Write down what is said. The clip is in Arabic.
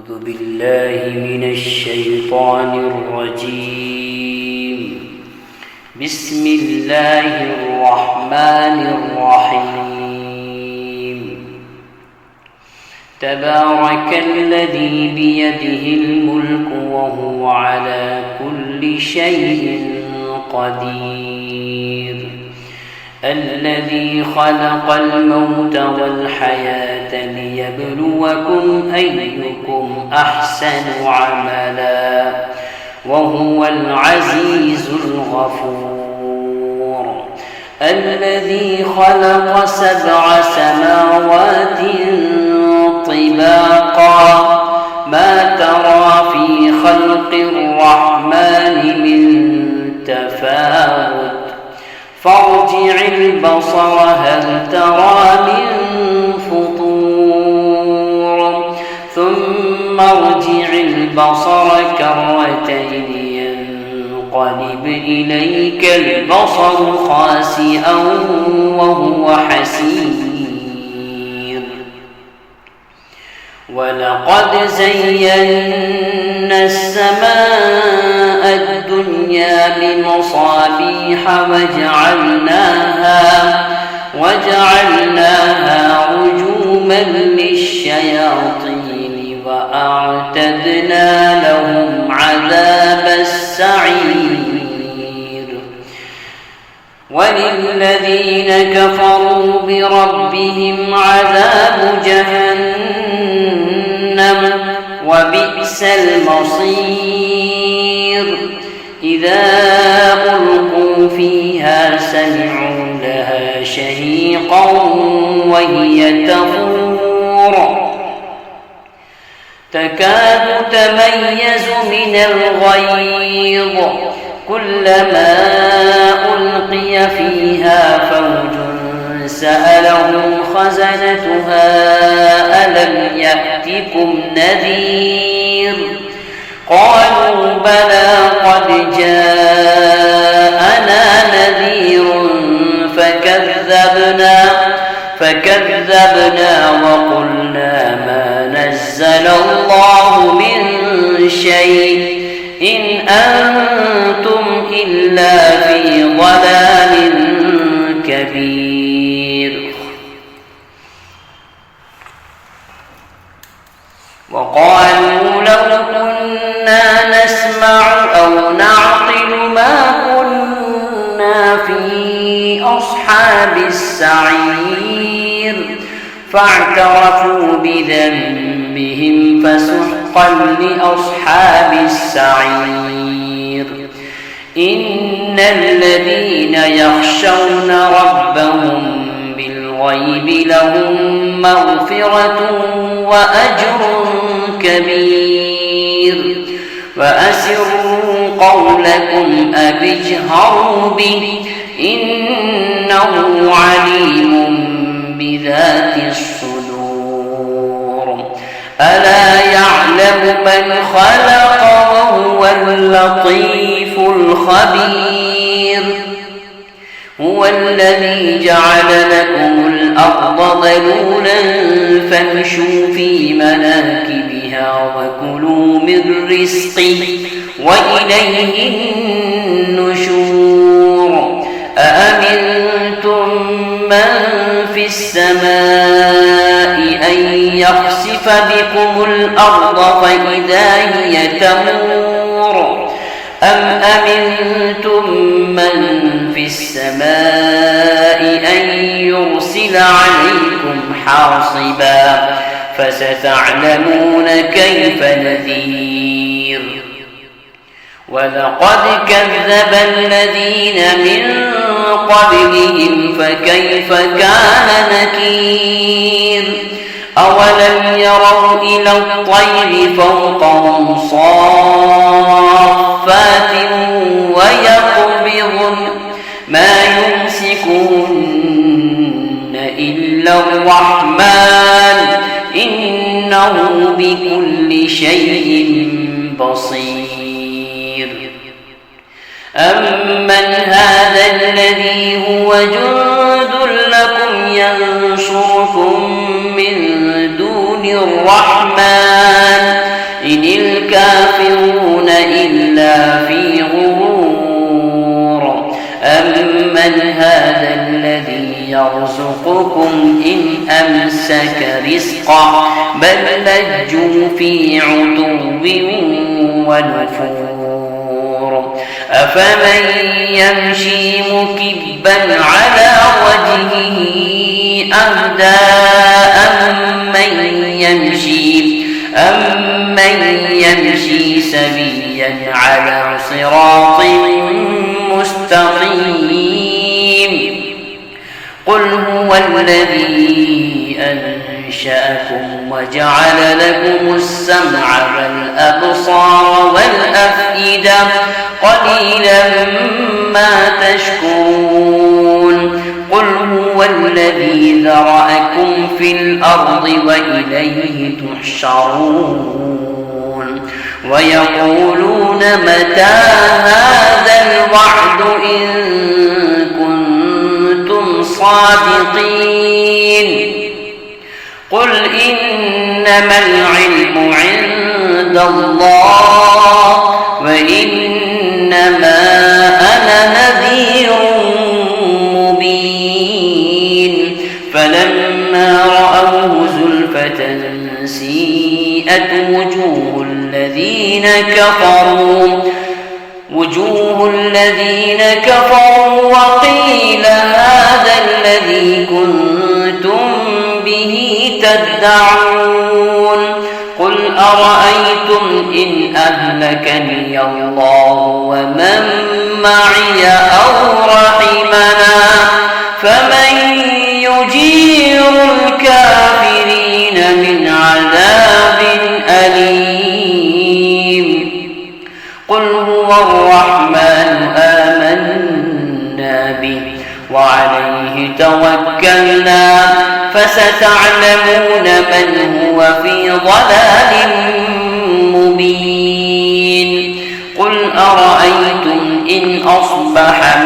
أعوذ بالله من الشيطان الرجيم. بسم الله الرحمن الرحيم. تبارك الذي بيده الملك وهو على كل شيء قدير. الذي خلق الموت والحياة ليبلوكم أيكم أحسن عملا وهو العزيز الغفور. الذي خلق 7 سماوات طباقا ما ترى في خلق الرحمن من تفاوت فارجع البصر هل ترى من فطور ثم ارجع البصر كرتين ينقلب إليك البصر خاسئا وهو حسير. ولقد زينا السماء الدنيا بمصابيح وجعلناها رجوما للشياطين وأعتدنا لهم عذاب السعير. وللذين كفروا بربهم عذاب جهنم وبئس المصير. إذا ألقوا فيها سمعوا لها شهيقا وهي تفور تكاد تميز من الغيظ كلما ألقي فيها فوج سألهم خزنتها ألم يأتكم نذير قالوا بلى قد جاءنا نذير فكذبنا وقلنا ما نزل الله من شيء إن أنتم إلا في ضلال كبير. وقالوا لو كنا نسمع أو نعقل ما كنا في أصحاب السعير فاعترفوا بذنبهم فسحقا لأصحاب السعير. إن الذين يخشون ربهم بالغيب لهم مغفرة وأجر كبير. وأسروا قولكم أو اجهروا به إنه عليم بذات الصدور. ألا يعلم من خلق وهو اللطيف الخبير. هو الذي جعل لكم الأرض ذلولا فامشوا في مناكبها وكلوا من رزقه وإليه النشور. أأمنتم من في السماء أن يخسف بكم الأرض فإذا هي تمور أم أمنتم من في السماء أن يرسل عليكم حاصبا فستعلمون كيف نذير. ولقد كذب الذين من قبلهم فكيف كان نكير. أولم يروا إلى الطير فوقهم صافات ويقبضن ما يمسكون إلا الرحمن إنه بكل شيء بصير. أمن هذا الذي هو جند لكم ينصركم من دون الرحمن ربكم إن أمسك رزقه بل لجوا في عتو ونفور أفمن يمشي مكبا على وجهه أهدى أمن يمشي سويا على صراط مستقيم قل هو الذي أنشأكم وجعل لكم السمع والأبصار والأفئدة قليلا ما تشكرون قل هو الذي ذرأكم في الأرض وإليه تحشرون ويقولون متى هذا الوعد إن كنتم صادقين قل إنما العلم عند الله وإنما أنا نذير مبين فلما رأوه زلفة سيئت وجوه الذين كفروا وقيل هذا الذي كنتم به تدعون قل أرأيتم إن أهلكني الله ومن معي أو رحمنا فمن يجير الكافرين من عذاب أليم قل هو الرحمن آمنا به وعليه توكلنا فستعلمون من هو في ضلال مبين قل أرأيتم إن أصبح